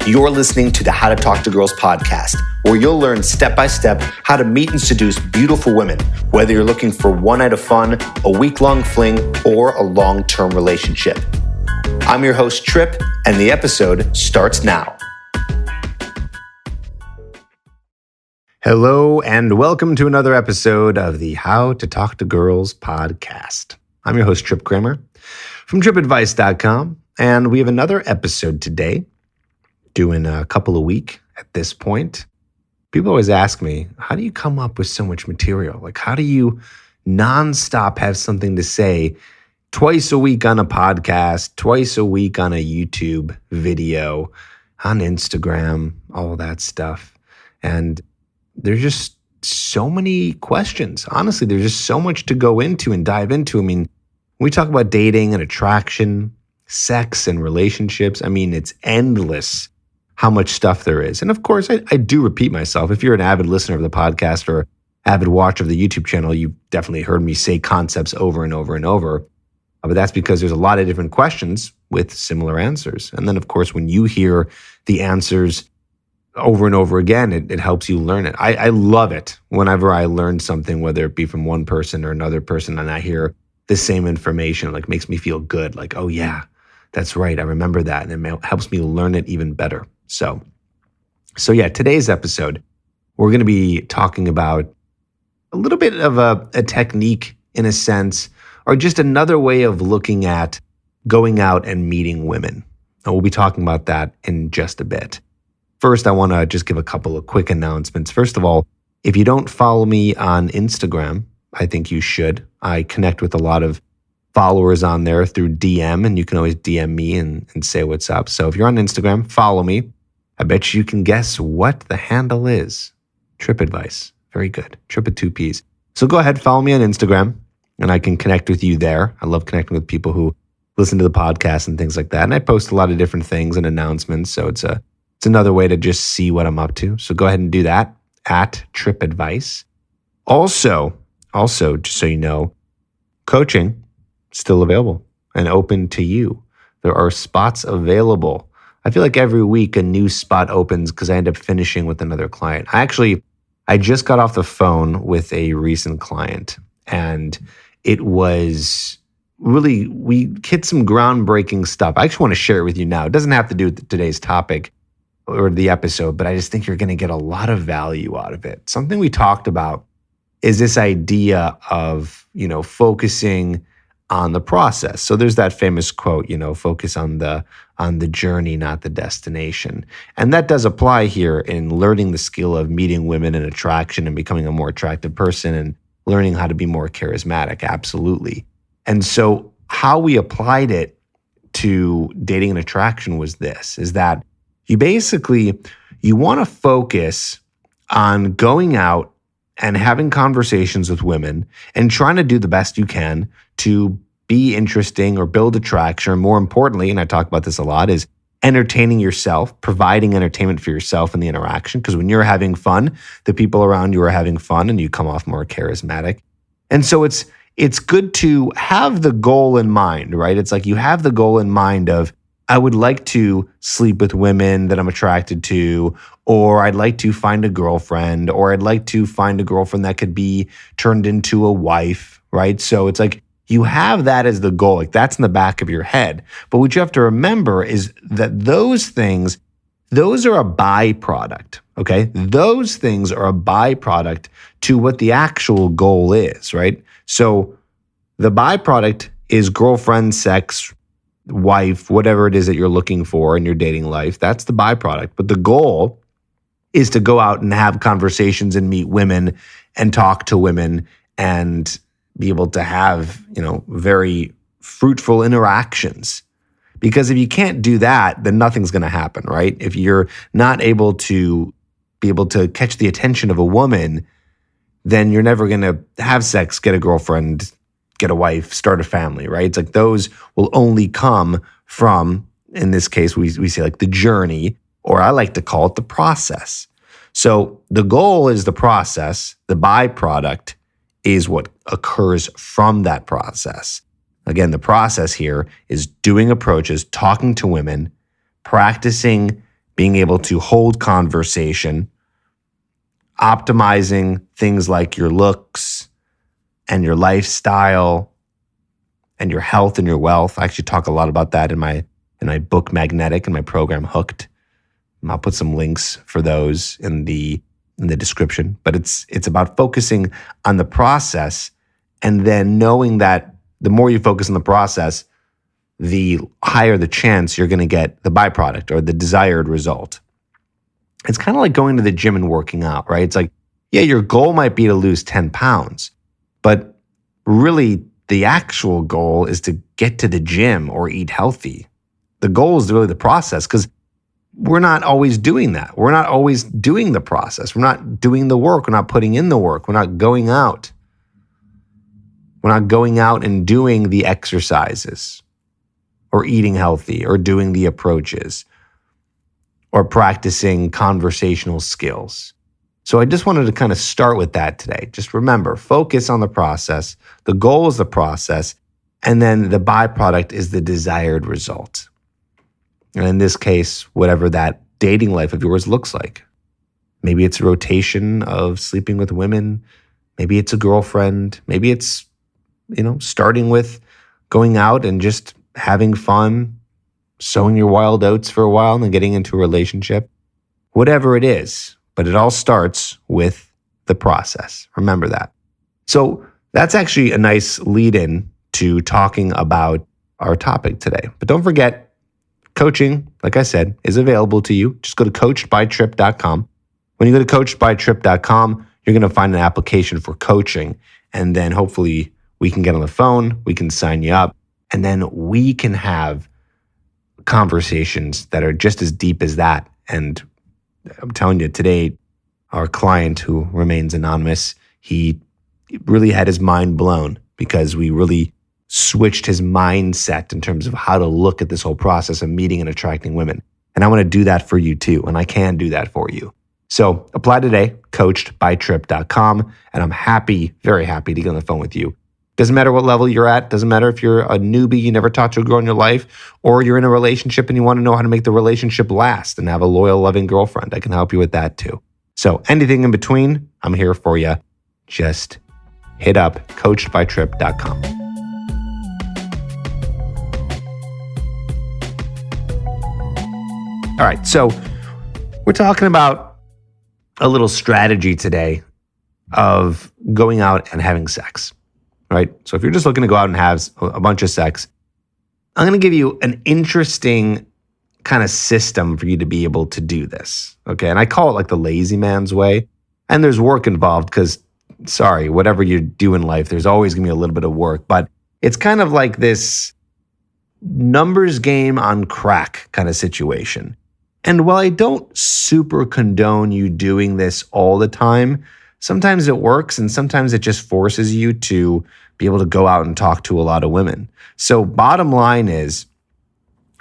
You're listening to the How to Talk to Girls podcast, where you'll learn step-by-step how to meet and seduce beautiful women, whether you're looking for one night of fun, a week-long fling, or a long-term relationship. I'm your host, Trip, and the episode starts now. Hello, and welcome to another episode of the How to Talk to Girls podcast. I'm your host, Trip Kramer from tripadvice.com, and we have another episode today, doing a couple a week at this point. People always ask me, how do you come up with so much material? Like, how do you nonstop have something to say twice a week on a podcast, twice a week on a YouTube video, on Instagram, all that stuff? And there's just so many questions. Honestly, there's just so much to go into and dive into. I mean, when we talk about dating and attraction, sex and relationships, I mean, it's endless how much stuff there is. And of course, I do repeat myself. If you're an avid listener of the podcast or avid watcher of the YouTube channel, you've definitely heard me say concepts over and over and over. But that's because there's a lot of different questions with similar answers. And then, of course, when you hear the answers over and over again, it helps you learn it. I love it whenever I learn something, whether it be from one person or another person, and I hear the same information, like makes me feel good. Like, oh yeah, that's right. I remember that. And it helps me learn it even better. So yeah, today's episode, we're going to be talking about a little bit of a technique in a sense, or just another way of looking at going out and meeting women. And we'll be talking about that in just a bit. First, I want to just give a couple of quick announcements. First of all, if you don't follow me on Instagram, I think you should. I connect with a lot of followers on there through DM, and you can always DM me and say what's up. So if you're on Instagram, follow me. I bet you can guess what the handle is. Trip Advice. Very good. Trip with 2 Ps. So go ahead, follow me on Instagram, and I can connect with you there. I love connecting with people who listen to the podcast and things like that. And I post a lot of different things and announcements. So it's another way to just see what I'm up to. So go ahead and do that at Trip Advice. Also, just so you know, coaching still available and open to you. There are spots available. I feel like every week a new spot opens because I end up finishing with another client. I just got off the phone with a recent client, and it was really, we hit some groundbreaking stuff. I actually want to share it with you now. It doesn't have to do with today's topic or the episode, but I just think you're going to get a lot of value out of it. Something we talked about is this idea of, focusing on the process. So there's that famous quote, focus on the journey, not the destination. And that does apply here in learning the skill of meeting women and attraction and becoming a more attractive person and learning how to be more charismatic. Absolutely. And so how we applied it to dating and attraction was this, is that you want to focus on going out and having conversations with women and trying to do the best you can to be interesting or build attraction. Or more importantly, and I talk about this a lot, is entertaining yourself, providing entertainment for yourself in the interaction. Because when you're having fun, the people around you are having fun and you come off more charismatic. And so it's good to have the goal in mind, right? It's like you have the goal in mind of, I would like to sleep with women that I'm attracted to, or I'd like to find a girlfriend, or I'd like to find a girlfriend that could be turned into a wife, right? So it's like you have that as the goal, like that's in the back of your head. But what you have to remember is that those things, those are a byproduct, okay? Those things are a byproduct to what the actual goal is, right? So the byproduct is girlfriend, sex, wife, whatever it is that you're looking for in your dating life. That's the byproduct. But the goal is to go out and have conversations and meet women and talk to women and be able to have, very fruitful interactions. Because if you can't do that, then nothing's going to happen, right? If you're not able to be able to catch the attention of a woman, then you're never going to have sex, get a girlfriend, get a wife, start a family, right? It's like those will only come from, in this case, we say like the journey, or I like to call it the process. So the goal is the process. The byproduct is what occurs from that process. Again, the process here is doing approaches, talking to women, practicing being able to hold conversation, optimizing things like your looks and your lifestyle and your health and your wealth. I actually talk a lot about that in my book Magnetic and my program Hooked. I'll put some links for those in the description. But it's about focusing on the process and then knowing that the more you focus on the process, the higher the chance you're going to get the byproduct or the desired result. It's kind of like going to the gym and working out, right? It's like, yeah, your goal might be to lose 10 pounds, but really the actual goal is to get to the gym or eat healthy. The goal is really the process, because we're not always doing that. We're not always doing the process. We're not doing the work. We're not putting in the work. We're not going out. We're not going out and doing the exercises or eating healthy or doing the approaches or practicing conversational skills. So I just wanted to kind of start with that today. Just remember, focus on the process. The goal is the process, and then the byproduct is the desired result. And in this case, whatever that dating life of yours looks like. Maybe it's a rotation of sleeping with women. Maybe it's a girlfriend. Maybe it's, starting with going out and just having fun, sowing your wild oats for a while and then getting into a relationship. Whatever it is, but it all starts with the process. Remember that. So that's actually a nice lead-in to talking about our topic today. But don't forget, coaching, like I said, is available to you. Just go to coachedbytrip.com. When you go to coachedbytrip.com, you're going to find an application for coaching. And then hopefully we can get on the phone, we can sign you up, and then we can have conversations that are just as deep as that. And I'm telling you, today, our client, who remains anonymous, he really had his mind blown because we really switched his mindset in terms of how to look at this whole process of meeting and attracting women. And I want to do that for you too, and I can do that for you. So apply today, coachedbytrip.com, and I'm happy, very happy to get on the phone with you. Doesn't matter what level you're at. Doesn't matter if you're a newbie, you never talked to a girl in your life, or you're in a relationship and you want to know how to make the relationship last and have a loyal, loving girlfriend. I can help you with that too. So anything in between, I'm here for you. Just hit up coachedbytrip.com. All right, so we're talking about a little strategy today of going out and having sex. Right? So if you're just looking to go out and have a bunch of sex, I'm going to give you an interesting kind of system for you to be able to do this. Okay. And I call it like the lazy man's way. And there's work involved because, whatever you do in life, there's always going to be a little bit of work. But it's kind of like this numbers game on crack kind of situation. And while I don't super condone you doing this all the time, sometimes it works and sometimes it just forces you to be able to go out and talk to a lot of women. So bottom line is,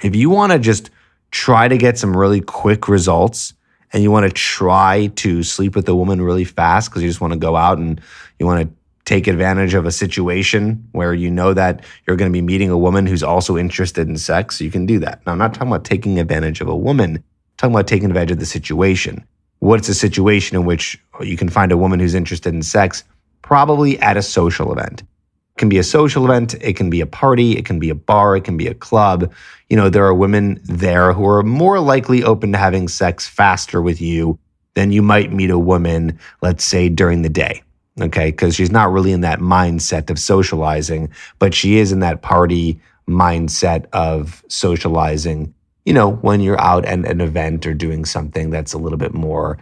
if you want to just try to get some really quick results and you want to try to sleep with a woman really fast because you just want to go out and you want to take advantage of a situation where you know that you're going to be meeting a woman who's also interested in sex, you can do that. Now, I'm not talking about taking advantage of a woman, I'm talking about taking advantage of the situation. What's a situation in which you can find a woman who's interested in sex? Probably at a social event. It can be a social event, it can be a party, it can be a bar, it can be a club. There are women there who are more likely open to having sex faster with you than you might meet a woman, let's say, during the day. Okay, because she's not really in that mindset of socializing, but she is in that party mindset of socializing, when you're out at an event or doing something that's a little bit more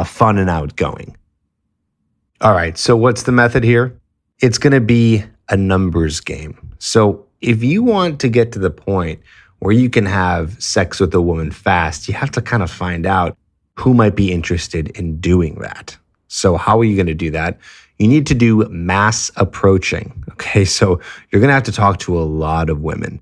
fun and outgoing. All right, so what's the method here? It's going to be a numbers game. So if you want to get to the point where you can have sex with a woman fast, you have to kind of find out who might be interested in doing that. So how are you going to do that? You need to do mass approaching. Okay, so you're going to have to talk to a lot of women.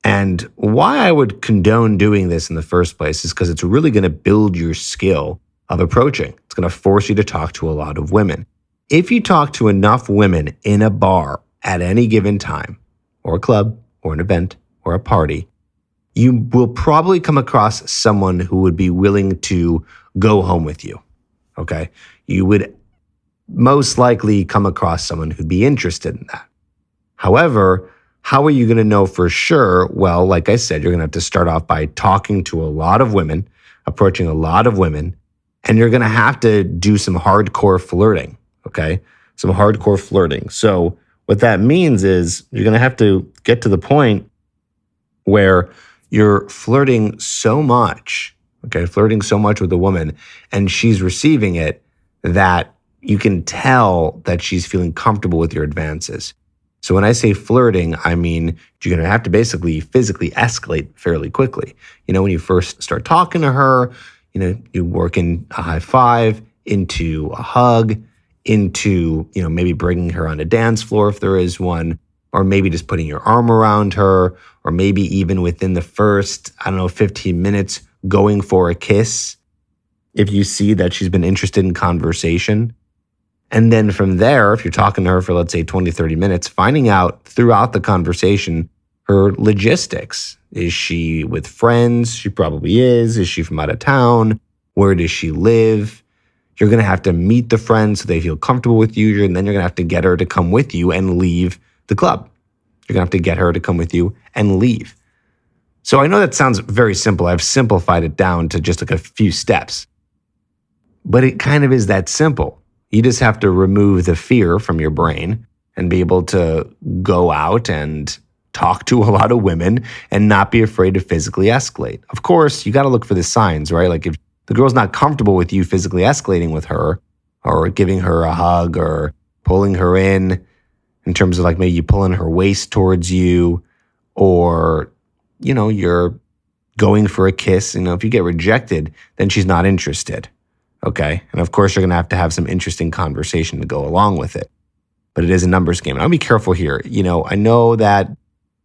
And why I would condone doing this in the first place is because it's really going to build your skill of approaching. It's going to force you to talk to a lot of women. If you talk to enough women in a bar at any given time, or a club, or an event, or a party, you will probably come across someone who would be willing to go home with you. Okay. You would most likely come across someone who'd be interested in that. However, how are you going to know for sure? Well, like I said, you're going to have to start off by talking to a lot of women, approaching a lot of women, and you're going to have to do some hardcore flirting. Okay. Some hardcore flirting. So what that means is you're going to have to get to the point where you're flirting so much, flirting so much with a woman, and she's receiving it that you can tell that she's feeling comfortable with your advances. So when I say flirting, I mean you're going to have to basically physically escalate fairly quickly. When you first start talking to her, you work in a high five, into a hug, into, maybe bringing her on a dance floor if there is one, or maybe just putting your arm around her, or maybe even within the first, 15 minutes, going for a kiss if you see that she's been interested in conversation. And then from there, if you're talking to her for, let's say, 20, 30 minutes, finding out throughout the conversation her logistics. Is she with friends? She probably is. Is she from out of town? Where does she live? You're going to have to meet the friends so they feel comfortable with you, and then you're going to have to get her to come with you and leave the club. You're going to have to get her to come with you and leave. So I know that sounds very simple. I've simplified it down to just like a few steps. But it kind of is that simple. You just have to remove the fear from your brain and be able to go out and talk to a lot of women and not be afraid to physically escalate. Of course, you got to look for the signs, right? Like if the girl's not comfortable with you physically escalating with her or giving her a hug or pulling her in terms of like maybe you pulling her waist towards you, or, you're going for a kiss. If you get rejected, then she's not interested. Okay. And of course, you're going to have some interesting conversation to go along with it. But it is a numbers game. And I'll be careful here. I know that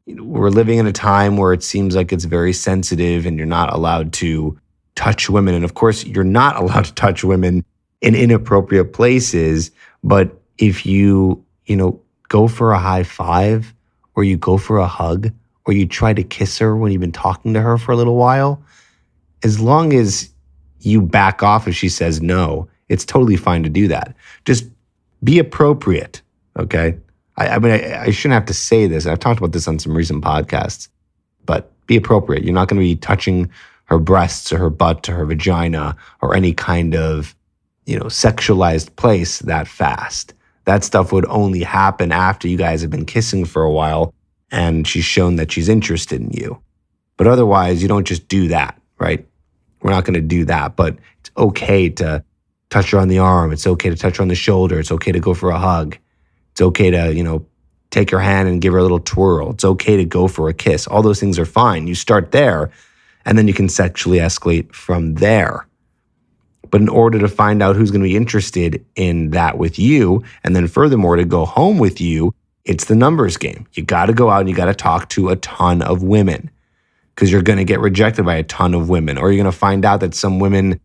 we're living in a time where it seems like it's very sensitive and you're not allowed to touch women. And of course, you're not allowed to touch women in inappropriate places. But if you, go for a high five, or you go for a hug, or you try to kiss her when you've been talking to her for a little while, as long as you back off if she says no, it's totally fine to do that. Just be appropriate, okay? I shouldn't have to say this. I've talked about this on some recent podcasts, but be appropriate. You're not going to be touching her breasts or her butt or her vagina or any kind of, sexualized place that fast. That stuff would only happen after you guys have been kissing for a while and she's shown that she's interested in you. But otherwise, you don't just do that, right? We're not going to do that, but it's okay to touch her on the arm. It's okay to touch her on the shoulder. It's okay to go for a hug. It's okay to, take her hand and give her a little twirl. It's okay to go for a kiss. All those things are fine. You start there, and then you can sexually escalate from there. But in order to find out who's going to be interested in that with you, and then furthermore, to go home with you, it's the numbers game. You got to go out and you got to talk to a ton of women, because you're going to get rejected by a ton of women, or you're going to find out that some women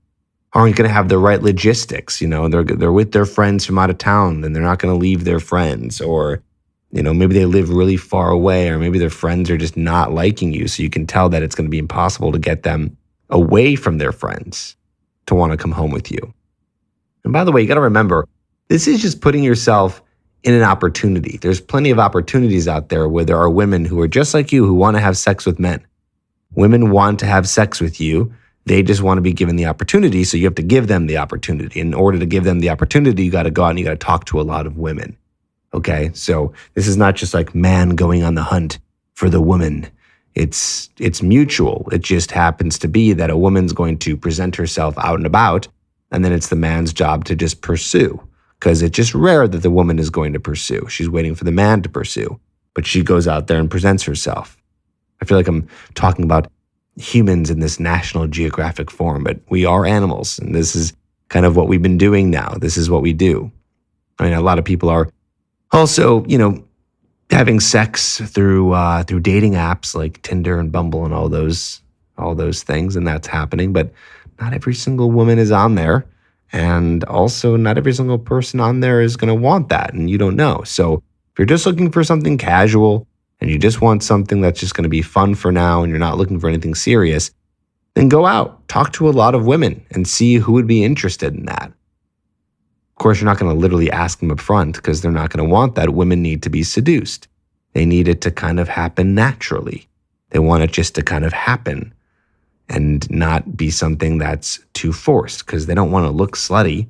aren't going to have the right logistics. They're with their friends from out of town and they're not going to leave their friends, or, maybe they live really far away, or maybe their friends are just not liking you. So you can tell that it's going to be impossible to get them away from their friends to want to come home with you. And by the way, you got to remember, this is just putting yourself in an opportunity. There's plenty of opportunities out there where there are women who are just like you who want to have sex with men. Women want to have sex with you. They just want to be given the opportunity, so you have to give them the opportunity. In order to give them the opportunity, you got to go out and you got to talk to a lot of women. Okay? So this is not just like man going on the hunt for the woman. It's mutual. It just happens to be that a woman's going to present herself out and about, and then it's the man's job to just pursue, because it's just rare that the woman is going to pursue. She's waiting for the man to pursue, but she goes out there and presents herself. I feel like I'm talking about humans in this National Geographic form, but we are animals, and this is kind of what we've been doing now. This is what we do. I mean, a lot of people are also, having sex through dating apps like Tinder and Bumble and all those things, and that's happening. But not every single woman is on there, and also not every single person on there is going to want that, and you don't know. So if you're just looking for something casual and you just want something that's just going to be fun for now and you're not looking for anything serious, then go out, talk to a lot of women and see who would be interested in that. Of course, you're not going to literally ask them up front because they're not going to want that. Women need to be seduced. They need it to kind of happen naturally. They want it just to kind of happen and not be something that's too forced because they don't want to look slutty.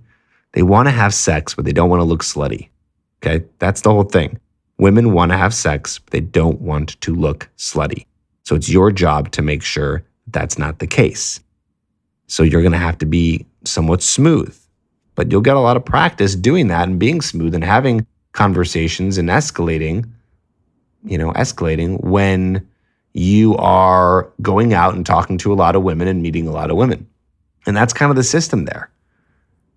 They want to have sex, but they don't want to look slutty. Okay, that's the whole thing. Women want to have sex, but they don't want to look slutty. So it's your job to make sure that's not the case. So you're going to have to be somewhat smooth, but you'll get a lot of practice doing that and being smooth and having conversations and escalating when you are going out and talking to a lot of women and meeting a lot of women. And that's kind of the system there.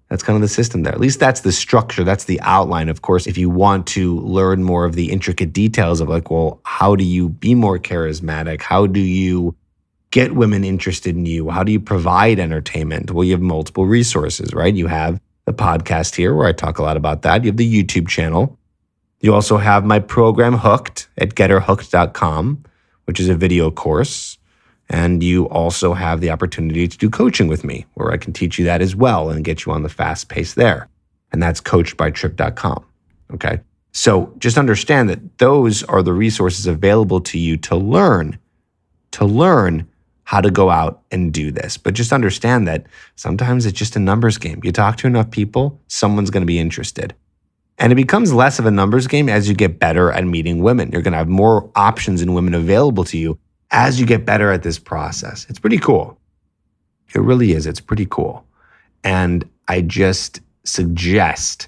At least that's the structure. That's the outline. Of course, if you want to learn more of the intricate details of how do you be more charismatic? How do you get women interested in you? How do you provide entertainment? Well, you have multiple resources, right? You have the podcast here where I talk a lot about that. You have the YouTube channel. You also have my program Hooked at getherhooked.com, which is a video course. And you also have the opportunity to do coaching with me, where I can teach you that as well and get you on the fast pace there. And that's coachedbytrip.com. Okay. So just understand that those are the resources available to you to learn how to go out and do this. But just understand that sometimes it's just a numbers game. You talk to enough people, someone's going to be interested. And it becomes less of a numbers game as you get better at meeting women. You're going to have more options in women available to you as you get better at this process. It's pretty cool. It really is. It's pretty cool. And I just suggest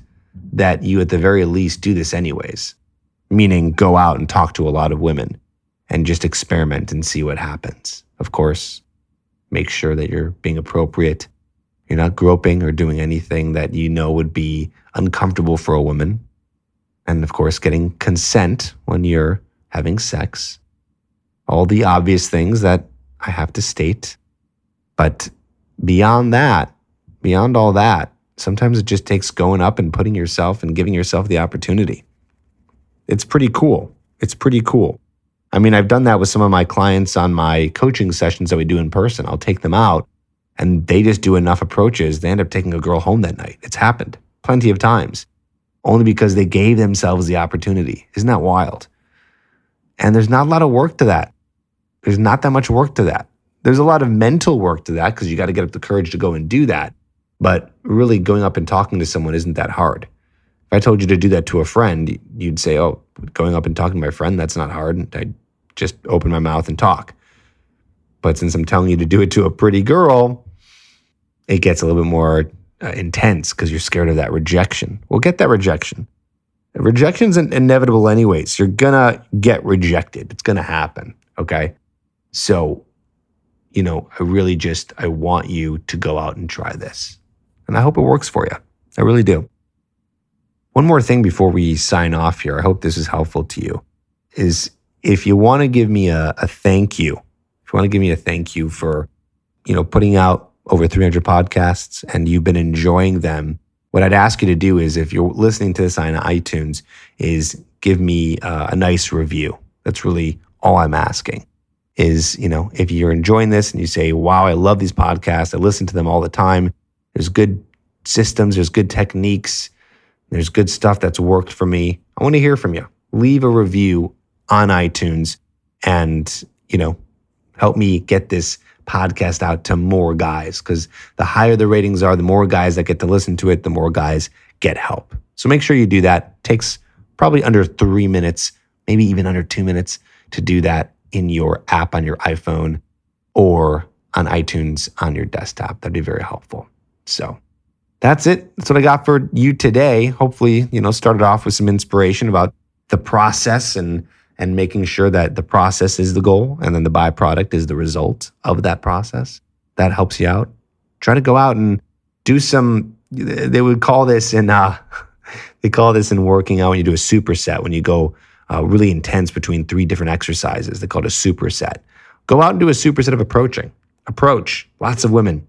that you at the very least do this anyways, meaning go out and talk to a lot of women and just experiment and see what happens. Of course, make sure that you're being appropriate. You're not groping or doing anything that you know would be uncomfortable for a woman. And of course, getting consent when you're having sex. All the obvious things that I have to state. But beyond all that, sometimes it just takes going up and putting yourself and giving yourself the opportunity. It's pretty cool. I mean, I've done that with some of my clients on my coaching sessions that we do in person. I'll take them out and they just do enough approaches. They end up taking a girl home that night. It's happened plenty of times, only because they gave themselves the opportunity. Isn't that wild? And there's not a lot of work to that. There's not that much work to that. There's a lot of mental work to that because you got to get up the courage to go and do that. But really going up and talking to someone isn't that hard. If I told you to do that to a friend, you'd say, oh, going up and talking to my friend, that's not hard. I just open my mouth and talk. But since I'm telling you to do it to a pretty girl, it gets a little bit more intense because you're scared of that rejection. Well, get that rejection. Rejection's inevitable anyways. You're going to get rejected. It's going to happen, okay? So, I want you to go out and try this. And I hope it works for you. I really do. One more thing before we sign off here, I hope this is helpful to you, is if you want to give me a thank you, for, putting out over 300 podcasts and you've been enjoying them, what I'd ask you to do is, if you're listening to this on iTunes, is give me a nice review. That's really all I'm asking. Is, if you're enjoying this and you say, wow, I love these podcasts, I listen to them all the time. There's good systems, there's good techniques, there's good stuff that's worked for me. I want to hear from you. Leave a review on iTunes and, help me get this podcast out to more guys, because the higher the ratings are, the more guys that get to listen to it, the more guys get help. So make sure you do that. It takes probably under 3 minutes, maybe even under 2 minutes to do that in your app on your iPhone or on iTunes on your desktop. That'd be very helpful. So that's it. That's what I got for you today. Hopefully, started off with some inspiration about the process and making sure that the process is the goal and then the byproduct is the result of that process. That helps you out. Try to go out and do some, they would call this in working out when you do a superset, when you go really intense between 3 different exercises. They call it a superset. Go out and do a superset of approaching. Approach lots of women.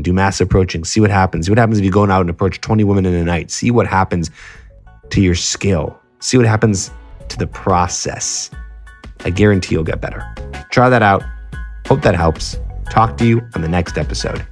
Do mass approaching. See what happens. See what happens if you go out and approach 20 women in a night. See what happens to your skill. See what happens to the process. I guarantee you'll get better. Try that out. Hope that helps. Talk to you on the next episode.